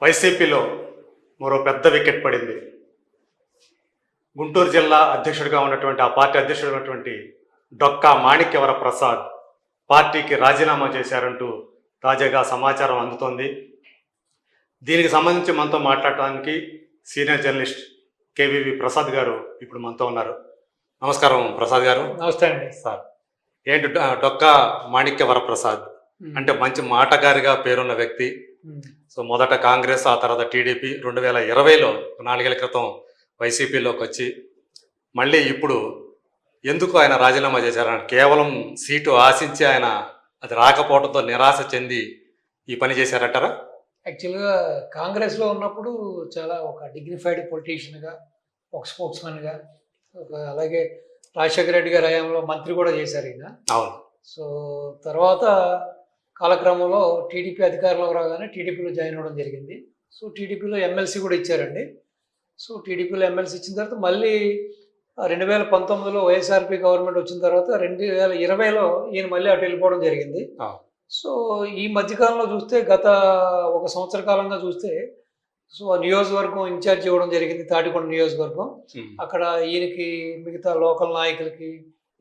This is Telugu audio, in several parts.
వైసీపీలో మరో పెద్ద వికెట్ పడింది. గుంటూరు జిల్లా అధ్యక్షుడిగా ఉన్నటువంటి ఆ పార్టీ అధ్యక్షుడు ఉన్నటువంటి డొక్కా మాణిక్యవర ప్రసాద్ పార్టీకి రాజీనామా చేశారంటూ తాజాగా సమాచారం అందుతోంది. దీనికి సంబంధించి మనతో మాట్లాడటానికి సీనియర్ జర్నలిస్ట్ కేవీవి ప్రసాద్ గారు ఇప్పుడు మనతో ఉన్నారు. నమస్కారం ప్రసాద్ గారు. నమస్తే అండి. సార్, ఏంటి డొక్కా మాణిక్యవర ప్రసాద్ అంటే మంచి మాటగారిగా పేరున్న వ్యక్తి. సో మొదట కాంగ్రెస్, ఆ తర్వాత టీడీపీ, 2020లో 4 ఏళ్ల క్రితం వైసీపీలోకి వచ్చి మళ్ళీ ఇప్పుడు ఎందుకు ఆయన రాజీనామా చేశారని కేవలం సీటు ఆశించి ఆయన అది రాకపోవడంతో నిరాశ చెంది ఈ పని చేశారంటారా? యాక్చువల్గా కాంగ్రెస్లో ఉన్నప్పుడు చాలా ఒక డిగ్నిఫైడ్ పొలిటీషియన్గా, ఒక స్పోర్ట్స్మెన్గా, అలాగే రాజశేఖర రెడ్డి గారి హయాంలో మంత్రి కూడా చేశారు ఈయన. అవును. సో తర్వాత కాలక్రమంలో టీడీపీ అధికారంలోకి రాగానే టీడీపీలో జాయిన్ అవ్వడం జరిగింది. సో టీడీపీలో ఎమ్మెల్సీ కూడా ఇచ్చారండి. సో టీడీపీలో ఎమ్మెల్సీ ఇచ్చిన తర్వాత మళ్ళీ 2019లో వైఎస్ఆర్పీ గవర్నమెంట్ వచ్చిన తర్వాత 2020లో ఈయన మళ్ళీ అటు వెళ్ళిపోవడం జరిగింది. సో ఈ మధ్యకాలంలో చూస్తే గత 1 సంవత్సర కాలంగా చూస్తే సో నియోజకవర్గం ఇన్ఛార్జ్ ఇవ్వడం జరిగింది, తాటికొండ నియోజకవర్గం. అక్కడ ఈయనకి మిగతా లోకల్ నాయకులకి,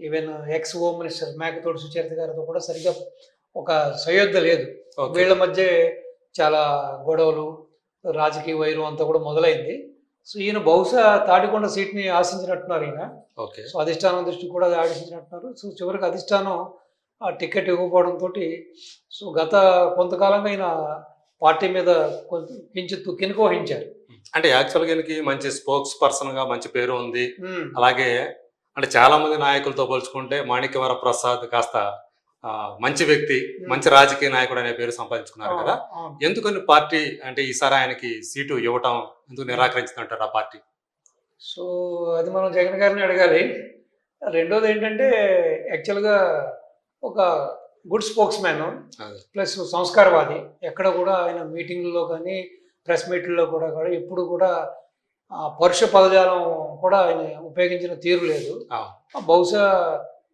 even ex home minister Mekathoti Sucharitha గారితో కూడా సరిగ్గా ఒక సయోధ్య లేదు. వీళ్ళ మధ్య చాలా గొడవలు, రాజకీయ వైరం అంతా కూడా మొదలైంది. సో ఈయన బహుశా తాటికొండ సీట్ని ఆశించినట్టున్నారు ఈయన. సో అధిష్టానం దృష్టి కూడా ఆశించినట్టున్నారు. సో చివరికి అధిష్టానం ఆ టికెట్ ఇవ్వకపోవడంతో సో గత కొంతకాలంగా ఆయన పార్టీ మీద కొంచెం కించిత్ కినుకోహించారు. అంటే యాక్చువల్గా ఈయనకి మంచి స్పోక్స్ పర్సన్గా మంచి పేరు ఉంది. అలాగే అంటే చాలా మంది నాయకులతో పోల్చుకుంటే మాణిక్యవర ప్రసాద్ కాస్త మంచి వ్యక్తి, మంచి రాజకీయ నాయకుడు అనే పేరు సంపాదించుకున్నారు కదా. ఎందుకని పార్టీ అంటే ఈసారి ఆయనకి సీటు ఇవ్వటం ఎందుకు నిరాకరించిందంటారు ఆ పార్టీ? సో అది మనం జగన్ గారిని అడగాలి. రెండోది ఏంటంటే యాక్చువల్గా ఒక గుడ్ స్పోక్స్ మ్యాన్ ప్లస్ సంస్కారవాది. ఎక్కడ కూడా ఆయన మీటింగ్లలో కానీ ప్రెస్ మీట్లలో కూడా ఎప్పుడు కూడా పరుష పదజాలం కూడా ఆయన ఉపయోగించిన తీరు లేదు. బహుశా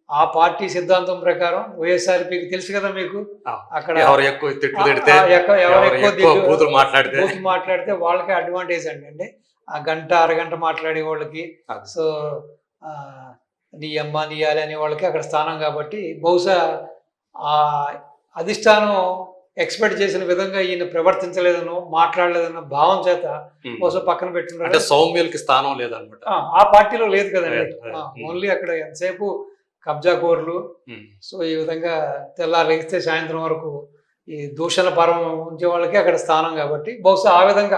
ఆ పార్టీ సిద్ధాంతం ప్రకారం వైఎస్ఆర్పీకి తెలుసు కదా మీకు, అక్కడ ఎవరు ఎక్కువ మాట్లాడితే వాళ్ళకే అడ్వాంటేజ్ అండి. ఆ గంట అరగంట మాట్లాడే వాళ్ళకి, సో నీ అమ్మ నీయాలి అనే వాళ్ళకి అక్కడ స్థానం. కాబట్టి బహుశా ఆ అధిష్టానం ఎక్స్పెక్ట్ చేసిన విధంగా ఈయన ప్రవర్తించలేదనో మాట్లాడలేదన్న భావం చేత బహుశా పక్కన పెట్టుకున్నారు. సౌమ్యులకి స్థానం లేదనమాట ఆ పార్టీలో లేదు కదండి. ఓన్లీ అక్కడ ఎంతసేపు కబ్జా కోర్లు. సో ఈ విధంగా తెల్లారేస్తే సాయంత్రం వరకు ఈ దూషణ పర్వం ఉంచే వాళ్ళకి అక్కడ స్థానం. కాబట్టి బహుశా ఆ విధంగా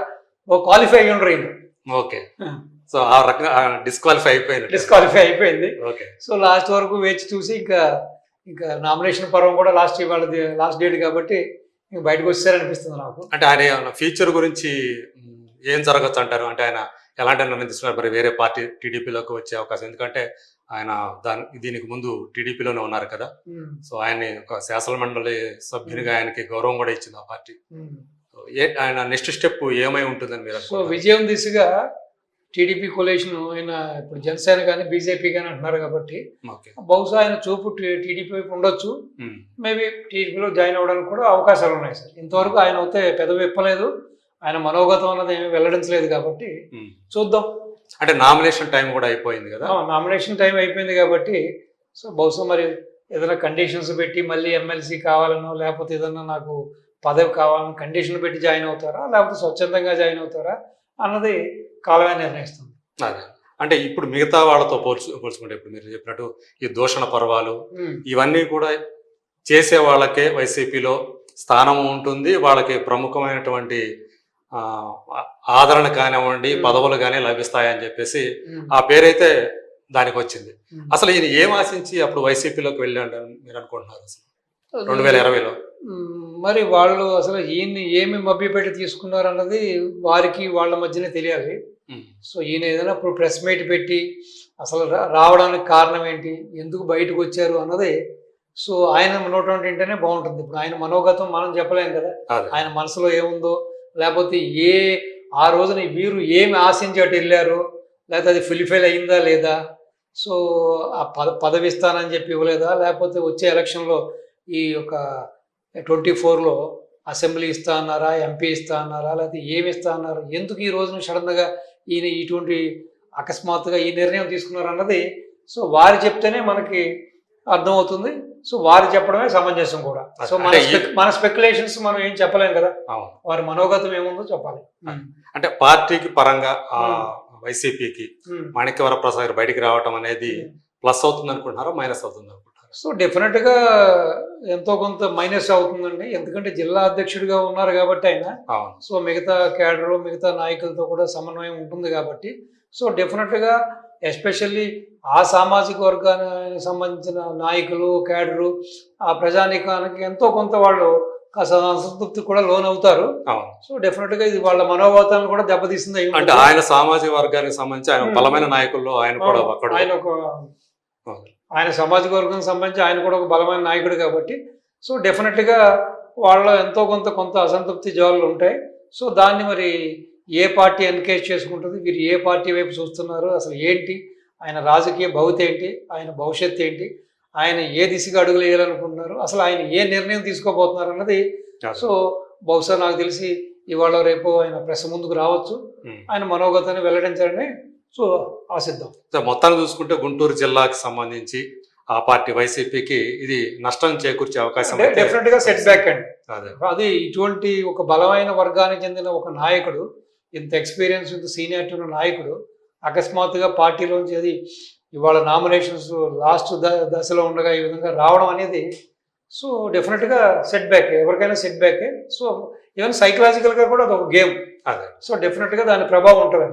క్వాలిఫై అయ్యి ఉండరు ఈయన. ఓకే. సో ఆ రకంగా డిస్క్వాలిఫై అయిపోయింది. సో లాస్ట్ వరకు వేచి చూసి ఇంకా నామినేషన్ పర్వం కూడా లాస్ట్ డేట్ కాబట్టి ఇంకా బయటకు వచ్చారనిపిస్తుంది నాకు. అంటే ఆయన ఫ్యూచర్ గురించి ఏం జరగచ్చు అంటారు? అంటే ఆయన ఎలాంటి నిర్ణయం తీసుకున్నారు? మరి వేరే పార్టీ టీడీపీలోకి వచ్చే అవకాశం, ఎందుకంటే ఆయన దీనికి ముందు టీడీపీలోనే ఉన్నారు కదా. సో ఆయన్ని ఒక శాసన మండలి సభ్యునిగా ఆయనకి గౌరవం కూడా ఇచ్చింది ఆ పార్టీ. ఆయన నెక్స్ట్ స్టెప్ ఏమై ఉంటుందని మీరు? సో విజయం దిశగా టీడీపీ కొలేషన్ ఆయన ఇప్పుడు జనసేన కానీ బీజేపీ కానీ అంటున్నారు కాబట్టి బహుశా ఆయన చూపు టీడీపీ వైపు ఉండొచ్చు. మేబీ టీడీపీలో జాయిన్ అవ్వడానికి కూడా అవకాశాలు ఉన్నాయి సార్. ఇంతవరకు ఆయన అయితే పెదవి విప్పలేదు, ఆయన మనోగతం అన్నది ఏమీ వెల్లడించలేదు కాబట్టి చూద్దాం. అంటే నామినేషన్ టైం కూడా అయిపోయింది కదా. నామినేషన్ టైం అయిపోయింది కాబట్టి సో బహుశా మరి ఏదైనా కండిషన్స్ పెట్టి మళ్ళీ ఎమ్మెల్సీ కావాలనో లేకపోతే ఏదన్నా నాకు పదవి కావాలని కండిషన్ పెట్టి జాయిన్ అవుతారా, లేకపోతే స్వచ్ఛందంగా జాయిన్ అవుతారా అన్నది కాలమే నిర్ణయిస్తుంది. అదే అంటే ఇప్పుడు మిగతా వాళ్ళతో పోల్చుకుంటే ఇప్పుడు మీరు చెప్పినట్టు ఈ దూషణ పర్వాలు ఇవన్నీ కూడా చేసే వాళ్ళకే వైసీపీలో స్థానం ఉంటుంది, వాళ్ళకి ప్రముఖమైనటువంటి ఆదరణ కానివ్వండి, పదవులు కానీ లభిస్తాయని చెప్పేసి ఆ పేరైతే దానికి వచ్చింది. అసలు ఈయన ఏం ఆశించి అప్పుడు వైసీపీలోకి వెళ్ళాడు మీరు అనుకుంటున్నారు అసలు 2020లో? మరి వాళ్ళు అసలు ఈయన్ని ఏమి మభ్యపెట్టి తీసుకున్నారు అన్నది వారికి వాళ్ళ మధ్యనే తెలియాలి. సో ఈయన ఏదైనా ఇప్పుడు ప్రెస్ మీట్ పెట్టి అసలు రావడానికి కారణం ఏంటి, ఎందుకు బయటకు వచ్చారు అన్నది సో ఆయన నోటి వింటేనే బాగుంటుంది. ఇప్పుడు ఆయన మనోగతం మనం చెప్పలేం కదా, ఆయన మనసులో ఏముందో, లేకపోతే ఆ రోజున వీరు ఏమి ఆశించి అటు వెళ్ళారు, లేకపోతే అది ఫుల్ఫిల్ అయిందా లేదా, సో ఆ పదవి ఇస్తానని చెప్పి ఇవ్వలేదా, లేకపోతే వచ్చే ఎలక్షన్లో ఈ యొక్క 24లో అసెంబ్లీ ఇస్తా అన్నారా, ఎంపీ ఇస్తా అన్నారా, లేకపోతే ఏమి ఇస్తా అన్నారు, ఎందుకు ఈ రోజున సడన్గా ఈయన ఇటువంటి అకస్మాత్తుగా ఈ నిర్ణయం తీసుకున్నారు అన్నది సో వారు చెప్తేనే మనకి అర్థమవుతుంది. సో వారు చెప్పడమే సమంజసం కూడా. సో మన స్పెక్యులేషన్స్ మనం ఏం చెప్పలేం కదా, అవును. వారి మనోగతం ఏముందో చెప్పాలి. అంటే పార్టీకి పరంగా వైసీపీకి మాణిక్యవర ప్రసాద్ గారు బయటికి రావటం అనేది ప్లస్ అవుతుంది అనుకుంటున్నారా, మైనస్ అవుతుంది అనుకుంటున్నారా? సో డెఫినెట్గా ఎంతో కొంత మైనస్ అవుతుందండి. ఎందుకంటే జిల్లా అధ్యక్షుడిగా ఉన్నారు కాబట్టి ఆయన, అవును. సో మిగతా క్యాడరు మిగతా నాయకులతో కూడా సమన్వయం ఉంటుంది కాబట్టి సో డెఫినెట్గా ఎస్పెషల్లీ ఆ సామాజిక వర్గానికి సంబంధించిన నాయకులు క్యాడరు ఆ ప్రజానీకానికి ఎంతో కొంత వాళ్ళు కాస్త అసంతృప్తి కూడా లోన్ అవుతారు. అవును. సో డెఫినెట్గా ఇది వాళ్ళ మనోభావాలను కూడా దెబ్బతీస్తుంది. అంటే ఆయన సామాజిక వర్గానికి సంబంధించి ఆయన బలమైన నాయకుల్లో ఆయన కూడా ఒకడు. ఆయన సామాజిక వర్గానికి సంబంధించి ఆయన కూడా ఒక బలమైన నాయకుడు కాబట్టి సో డెఫినెట్గా వాళ్ళ ఎంతో కొంత అసంతృప్తి జ్వాలలు ఉంటాయి. సో దాన్ని మరి ఏ పార్టీ ఎన్కేజ్ చేసుకుంటుంది, వీరు ఏ పార్టీ వైపు చూస్తున్నారు, అసలు ఏంటి ఆయన రాజకీయ భవిత ఏంటి, ఆయన భవిష్యత్తు ఏంటి, ఆయన ఏ దిశగా అడుగులు వేయాలనుకుంటున్నారు, అసలు ఆయన ఏ నిర్ణయం తీసుకోబోతున్నారు అన్నది సో బహుశా నాకు తెలిసి ఇవాళ రేపు ఆయన ప్రెస్ ముందుకు రావచ్చు, ఆయన మనోగతాన్ని వెల్లడించాలని సో ఆశిద్దాం. మొత్తాన్ని చూసుకుంటే గుంటూరు జిల్లాకి సంబంధించి ఆ పార్టీ వైసీపీకి ఇది నష్టం చేకూర్చే అవకాశం డెఫినెట్ గా సెట్ బ్యాక్ అండి. అది ఇటువంటి ఒక బలమైన వర్గానికి చెందిన ఒక నాయకుడు, ఇంత ఎక్స్పీరియన్స్ ఇంత సీనియారిటీ ఉన్న నాయకుడు అకస్మాత్తుగా పార్టీలోంచి అది ఇవాళ నామినేషన్స్ లాస్ట్ దశలో ఉండగా ఈ విధంగా రావడం అనేది సో డెఫినెట్గా సెట్ బ్యాక్, ఎవరికైనా సెట్ బ్యాకే. సో ఈవెన్ సైకలాజికల్గా కూడా అది ఒక గేమ్. అదే. సో డెఫినెట్గా దాని ప్రభావం ఉంటుంది.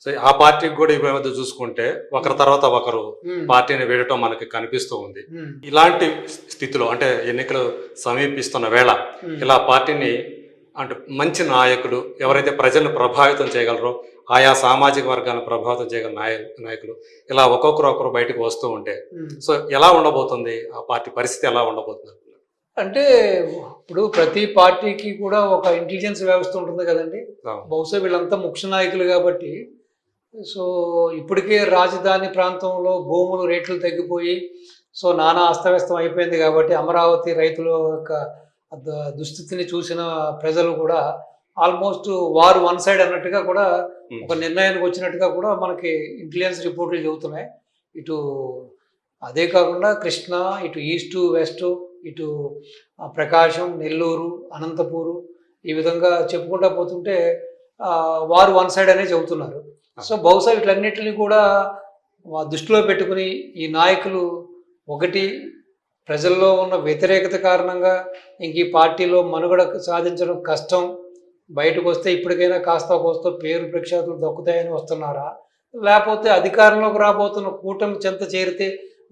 సో ఆ పార్టీకి కూడా ఈ మధ్య చూసుకుంటే ఒకరి తర్వాత ఒకరు పార్టీని వేయటం మనకి కనిపిస్తూ ఉంది. ఇలాంటి స్థితిలో అంటే ఎన్నికలు సమీపిస్తున్న వేళ ఇలా పార్టీని అంటే మంచి నాయకులు ఎవరైతే ప్రజలను ప్రభావితం చేయగలరో, ఆయా సామాజిక వర్గాలను ప్రభావితం చేయగల నాయకులు ఇలా ఒక్కొక్కరు బయటకు వస్తూ ఉంటే సో ఎలా ఉండబోతుంది ఆ పార్టీ పరిస్థితి, ఎలా ఉండబోతుంది? అంటే ఇప్పుడు ప్రతి పార్టీకి కూడా ఒక ఇంటెలిజెన్స్ వ్యవస్థ ఉంటుంది కదండి. బహుశా వీళ్ళంతా ముఖ్య నాయకులు కాబట్టి సో ఇప్పటికే రాజధాని ప్రాంతంలో భూములు రేట్లు తగ్గిపోయి సో నానా అస్తవ్యస్తం అయిపోయింది కాబట్టి అమరావతి రైతుల యొక్క దుస్థితిని చూసిన ప్రజలు కూడా ఆల్మోస్ట్ వారు వన్ సైడ్ అన్నట్టుగా కూడా ఒక నిర్ణయానికి వచ్చినట్టుగా కూడా మనకి ఇంటెలిజెన్స్ రిపోర్ట్లు చెబుతున్నాయి. ఇటు అదే కాకుండా కృష్ణా, ఇటు ఈస్ట్ వెస్ట్, ఇటు ప్రకాశం, నెల్లూరు, అనంతపూరు ఈ విధంగా చెప్పుకుంటా పోతుంటే వారు వన్ సైడ్ అనే చెబుతున్నారు. సో బహుశా వీటన్నిటిని కూడా దృష్టిలో పెట్టుకుని ఈ నాయకులు ఒకటి ప్రజల్లో ఉన్న వ్యతిరేకత కారణంగా ఇంక ఈ పార్టీలో మనుగడ సాధించడం కష్టం, బయటకు వస్తే ఇప్పటికైనా కాస్త కోస్త పేరు ప్రఖ్యాతులు దక్కుతాయని వస్తున్నారా, లేకపోతే అధికారంలోకి రాబోతున్న కూటమి చెంత చేరితే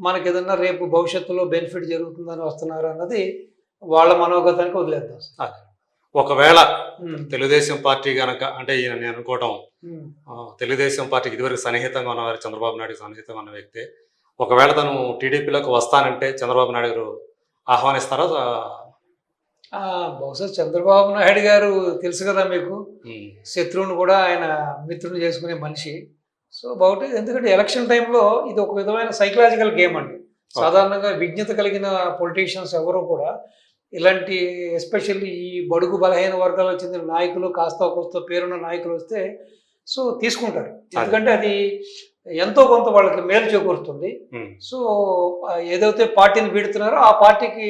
మనకి ఏదన్నా రేపు భవిష్యత్తులో బెనిఫిట్ జరుగుతుందని వస్తున్నారా అన్నది వాళ్ళ మనోగతానికి వదిలేద్దాం. ఒకవేళ తెలుగుదేశం పార్టీ కనుక అంటే నేను అనుకోవటం తెలుగుదేశం పార్టీకి ఇదివరకు సన్నిహితంగా ఉన్నవారు చంద్రబాబు నాయుడు సన్నిహితంగా ఉన్న వ్యక్తి, ఒకవేళ తను టీడీపీలోకి వస్తానంటే చంద్రబాబు నాయుడు గారు ఆహ్వానిస్తారా? బహుశా చంద్రబాబు నాయుడు గారు తెలుసు కదా మీకు, శత్రువుని కూడా ఆయన మిత్రుని చేసుకునే మనిషి. సో బహుశా ఎందుకంటే ఎలక్షన్ టైంలో ఇది ఒక విధమైన సైకలాజికల్ గేమ్ అండి. సాధారణంగా విజ్ఞత కలిగిన పొలిటీషియన్స్ ఎవరు కూడా ఇలాంటి ఎస్పెషల్లీ ఈ బడుగు బలహీన వర్గాలకు చెందిన నాయకులు కాస్త కోస్త పేరున్న నాయకులు వస్తే సో తీసుకుంటారు, ఎందుకంటే అది ఎంతో కొంత వాళ్ళకి మేలు చేకూరుతుంది. సో ఏదైతే పార్టీని వీడుతున్నారో ఆ పార్టీకి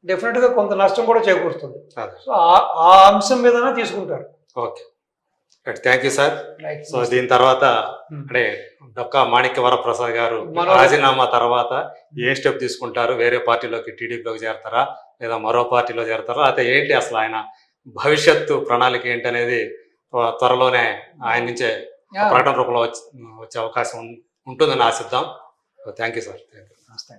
డెఫినెట్గా కొంత నష్టం కూడా చేకూరుతుంది. సో ఆ అంశం మీదనే తీసుకుంటారు. Okay, thank you sir. So దీని తర్వాత అంటే డొక్కా మాణిక్యవర ప్రసాద్ గారు రాజీనామా తర్వాత ఏ స్టెప్ తీసుకుంటారు? వేరే పార్టీలోకి టీడీపీలోకి చేరతారా లేదా మరో పార్టీలో చేరతారా, అయితే ఏంటి అసలు ఆయన భవిష్యత్తు ప్రణాళిక ఏంటి అనేది త్వరలోనే ఆయన నుంచే ప్రకటన రూపంలో వచ్చే అవకాశం ఉంటుందని ఆశిద్దాం. Thank you sir. నమస్తే.